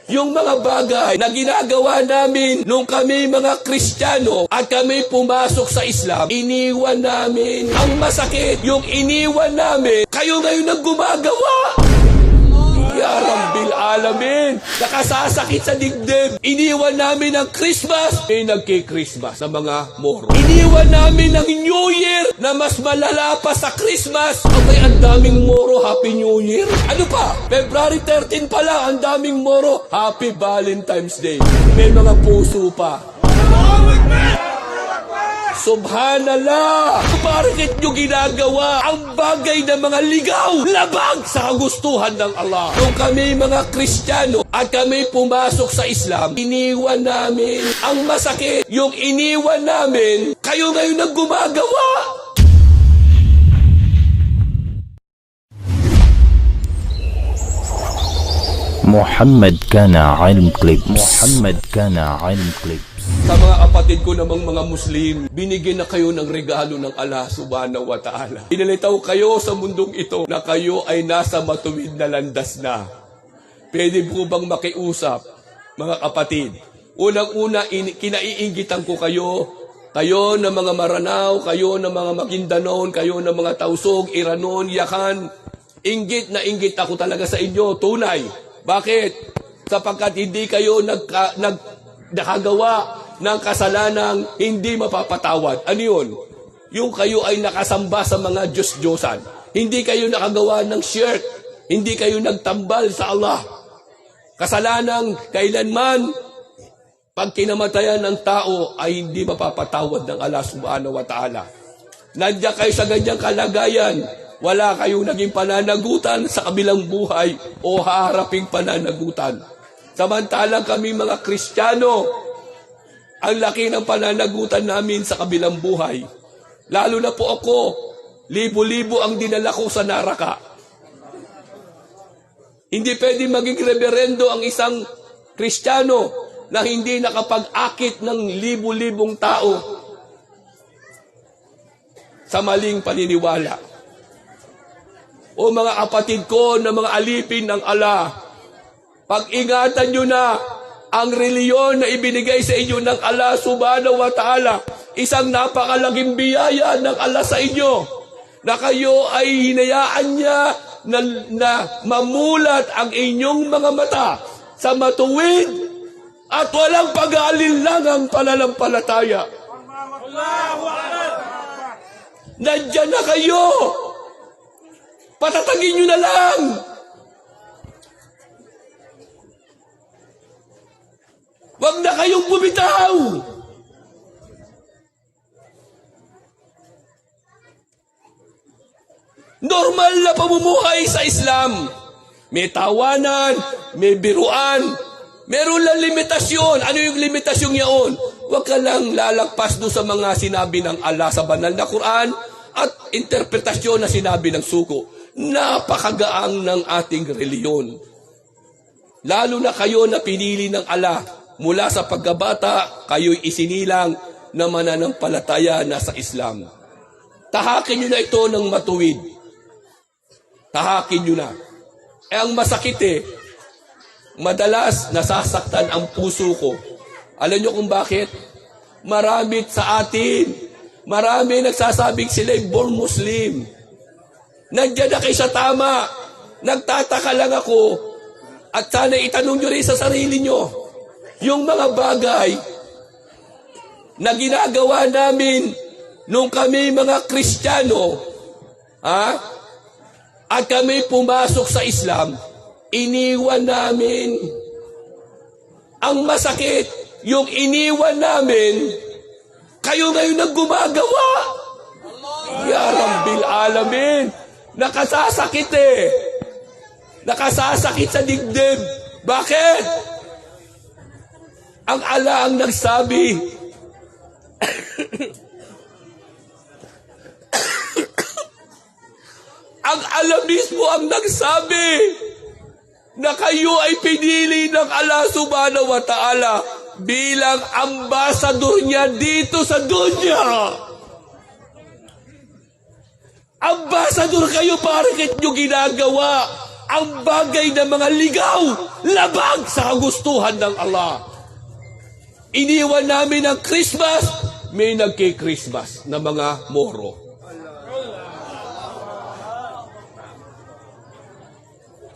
yung mga bagay na ginagawa namin nung kami mga Kristiyano at kami pumasok sa Islam, iniwan namin. Ang masakit, yung iniwan namin, kayo ngayon ang gumagawa. Ya Rabbil Alamin, nakasasakit sa dibdib. Iniwan namin ang Christmas, may nagki-Christmas sa mga Moro. Iniwan namin ang New Year na mas malala pa sa Christmas. Okay, ang daming Moro, Happy New Year. Ano pa? February 13 pa lang, ang daming Moro, Happy Valentine's Day. May mga puso pa. Subhanallah! Bakit nyo ginagawa ang bagay ng mga ligaw, labag sa kagustuhan ng Allah? Nung kami mga Kristiyano at kami pumasok sa Islam, iniwan namin. Ang masakit, yung iniwan namin, kayo ngayon ang gumagawa. محمد كان علم كليبس. محمد كان علم كليبس. Sa mga kapatid ko namang mga Muslim, binigyan na kayo ng regalo ng Allah subhanahu wa ta'ala. Inalitaw kayo sa mundong ito na kayo ay nasa matuwid na landas na. Pwede po bang makiusap, mga kapatid? Unang-una, kinaiinggitan ko kayo na mga Maranao, kayo na mga Maguindanao, kayo na mga Tausog, Iranon, Yakan. Inggit na inggit ako talaga sa inyo, tunay. Bakit? Sapagkat hindi kayo nakagawa ng kasalanang hindi mapapatawad. Ano yun? Yung kayo ay nakasamba sa mga Diyos-Diyosan. Hindi kayo nakagawa ng shirk. Hindi kayo nagtambal sa Allah. Kasalanang kailanman pag kinamatayan ng tao ay hindi mapapatawad ng Allah subhanahu wa ta'ala. Nandiyan kayo sa ganyang kalagayan. Wala kayong naging pananagutan sa kabilang buhay o haharaping pananagutan. Samantalang kami mga Kristiyano, ang laki ng pananagutan namin sa kabilang buhay. Lalo na po ako, libo-libo ang dinala ko sa Naraka. Hindi pwede maging reberendo ang isang Kristiyano na hindi nakapag-akit ng libo-libong tao sa maling paniniwala. O mga kapatid ko na mga alipin ng Allah, pag-ingatan nyo na ang reliyon na ibinigay sa inyo ng Allah subhanahu wa ta'ala, isang napakalaking biyaya ng Allah sa inyo, na kayo ay hinayaan niya na mamulat ang inyong mga mata sa matuwid at walang pag-aalinlangang pananampalataya. Nandiyan na kayo! Patatagin nyo na lang! Huwag na kayong bumitaw! Normal na pamumuhay sa Islam. May tawanan, may biruan, meron lang limitasyon. Ano yung limitasyon yaon? Huwag ka lang lalagpas doon sa mga sinabi ng Allah sa banal na Quran at interpretasyon na sinabi ng suko. Napakagaang ng ating reliyon. Lalo na kayo na pinili ng Allah. Mula sa pagkabata, kayo'y isinilang na mananampalataya na sa Islam. Tahakin nyo na ito ng matuwid. Tahakin nyo na. Ang masakit madalas nasasaktan ang puso ko. Alam nyo kung bakit? Marami sa atin. Marami nagsasabing sila'y born Muslim. Nandiyan na kayo sa tama. Nagtataka lang ako. At sana itanong nyo rin sa sarili nyo. Yung mga bagay na ginagawa namin nung kami mga Kristiyano, at kami pumasok sa Islam, iniwan namin. Ang masakit, yung iniwan namin, kayo ngayon ang gumagawa. Ya Rabbil Alamin. Nakasasakit Nakasasakit sa dibdib. Bakit? Ang Allah ang nagsabi. Ang Allah mismo ang nagsabi na kayo ay pinili ng Allah subhanahu wa ta'ala bilang ambasador niya dito sa dunya. Ambasador kayo, bakit nyo ginagawa ang bagay na mga ligaw, labag sa kagustuhan ng Allah. Iniwan namin ang Christmas, may nagki-Christmas na mga Moro.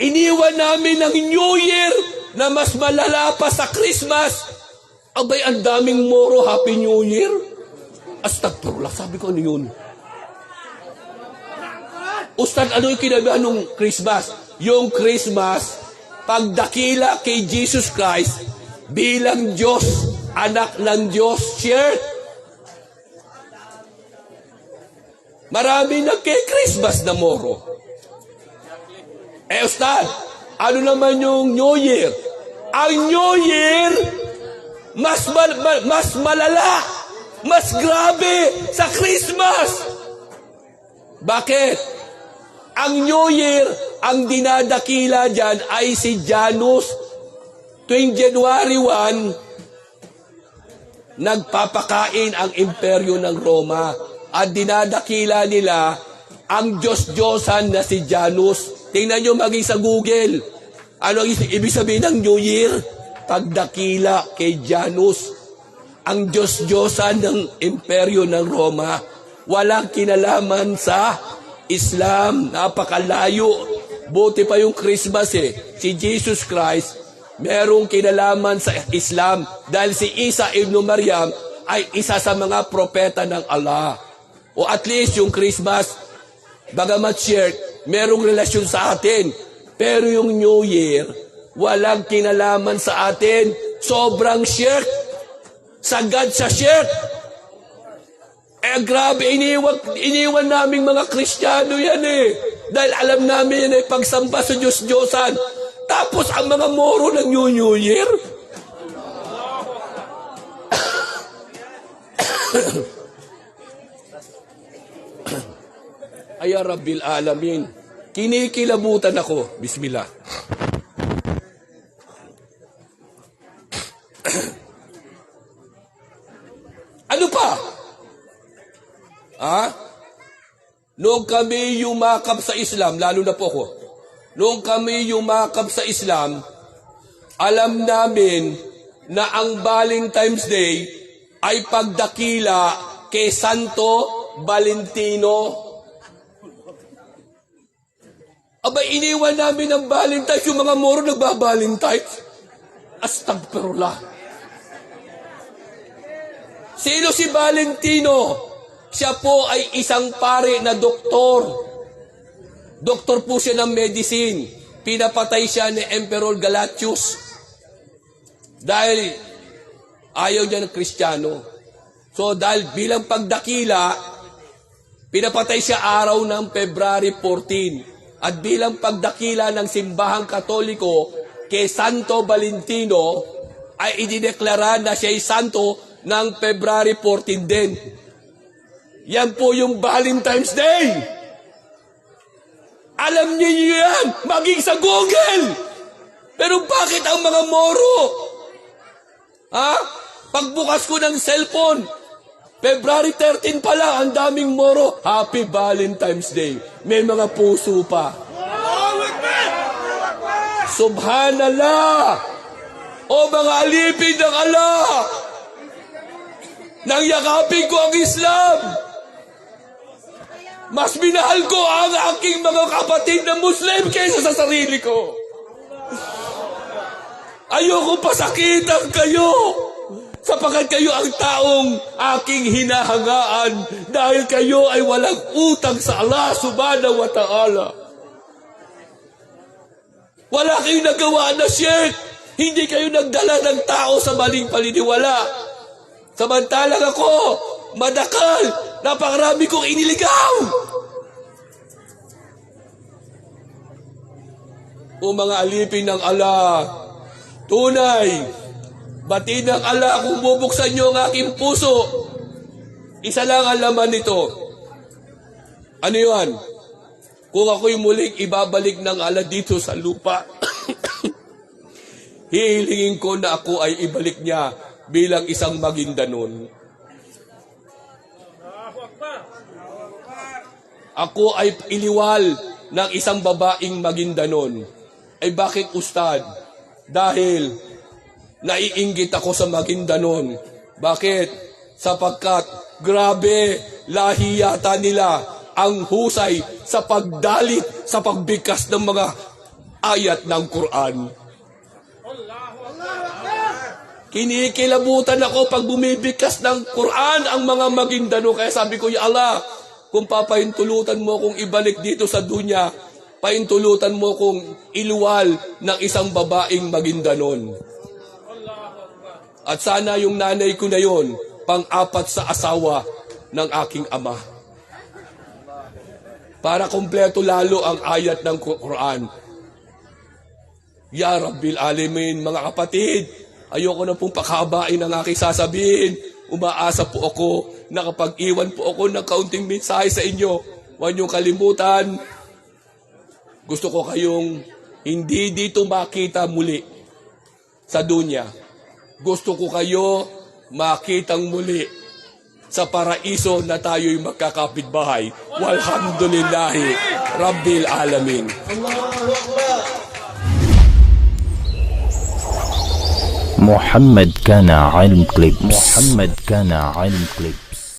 Iniwan namin ang New Year na mas malala pa sa Christmas. Abay, ang daming Moro, Happy New Year. Astagfirullah, sabi ko, ano yun? Ustad, ano yung kinabihan ng Christmas? Yung Christmas, pagdakila kay Jesus Christ bilang Diyos, anak ng Diyos, share. Marami nagki-Christmas na Moro. Ustad, ano naman yung New Year? Ang New Year, mas malala, mas grabe sa Christmas. Bakit? Ang New Year, ang dinadakila dyan ay si Janus. Tuwing January 1, nagpapakain ang imperyo ng Roma. At dinadakila nila ang Diyos-Diyosan na si Janus. Tingnan nyo maging sa Google. Ano ibig sabihin ng New Year? Pagdakila kay Janus. Ang Diyos-Diyosan ng imperyo ng Roma. Walang kinalaman sa Islam, napakalayo. Buti pa yung Christmas Si Jesus Christ, merong kinalaman sa Islam dahil si Isa ibn Maryam ay isa sa mga propeta ng Allah. O at least yung Christmas, bagamat shirk, merong relasyon sa atin. Pero yung New Year, walang kinalaman sa atin. Sobrang shirk. Sagad sa shirk. Grabe, iniwan naming mga Kristiyano yan Dahil alam namin yan ay pagsamba sa Diyos-Diyosan. Tapos ang mga Moro ng New Year. Ay, Rabbil Alamin. Kinikilabutan ako. Bismillah. Ano pa? Noong kami yumakap sa Islam, lalo na po ako, noong kami yumakap sa Islam, alam namin na ang Valentine's Day ay pagdakila kay Santo Valentino. Abay, iniwan namin ang Valentine's, yung mga Moro nagba-Valentine's. Astagfirullah. Sino si Valentino? Siya po ay isang pare na doktor. Doktor po siya ng medicine. Pinapatay siya ni Emperor Galatius. Dahil ayaw niya ng Kristiyano. So dahil bilang pagdakila, pinapatay siya araw ng February 14. At bilang pagdakila ng simbahang Katoliko kay Santo Valentino, ay idineklara na siya ay santo ng February 14 din. Yan po yung Valentine's Day. Alam niyo yan, maging sa Google. Pero bakit ang mga Moro? Pagbukas ko ng cellphone, February 13 pa lang, ang daming Moro. Happy Valentine's Day. May mga puso pa. Subhanallah. O mga alipin ng Allah. Nang yakapin ko ang Islam. Mas minahal ko ang aking mga kapatid na Muslim kaysa sa sarili ko. Ayoko pasakitan kayo. Sapagkat kayo ang taong aking hinahangaan dahil kayo ay walang utang sa Allah subhanahu wa ta'ala. Wala kayong nagawa na shirk. Hindi kayo nagdala ng tao sa maling paniniwala. Samantalang ako, madakal, napakarami kong iniligaw. O mga alipin ng Allah, tunay, batin ng Allah kung bubuksan nyo ang aking puso. Isa lang ang laman nito. Ano yun? Kung ako'y muling ibabalik ng Allah dito sa lupa, hihilingin ko na ako ay ibalik niya bilang isang Maguindanon. Ako ay iliwal ng isang babaeng Maguindanon. Ay bakit Ustad? Dahil naiinggit ako sa Maguindanon. Bakit? Sapagkat grabe, lahi yata nila ang husay sa pagdalit, sa pagbigkas ng mga ayat ng Quran. Kinikilabutan ako pag bumibigkas ng Quran ang mga Maguindano. Kaya sabi ko, Ya Allah, kung papaintulutan mo kung ibalik dito sa dunya, paintulutan mo kung iluwal ng isang babaeng Maguindanon. At sana yung nanay ko na yon, pang-apat sa asawa ng aking ama. Para kompleto lalo ang ayat ng Quran. Ya Rabbil Alamin, mga kapatid, ayoko na pong pakabain ang aking sasabihin. Umaasa po ako na kapag iwan po ako ng kaunting mensahe sa inyo, huwag niyong kalimutan, gusto ko kayong hindi dito makita muli sa dunya. Gusto ko kayo makitang muli sa paraiso na tayo'y magkakapitbahay. Walhamdulillahi Rabbil Alamin. محمد كان علم كليب. محمد كان علم كليب.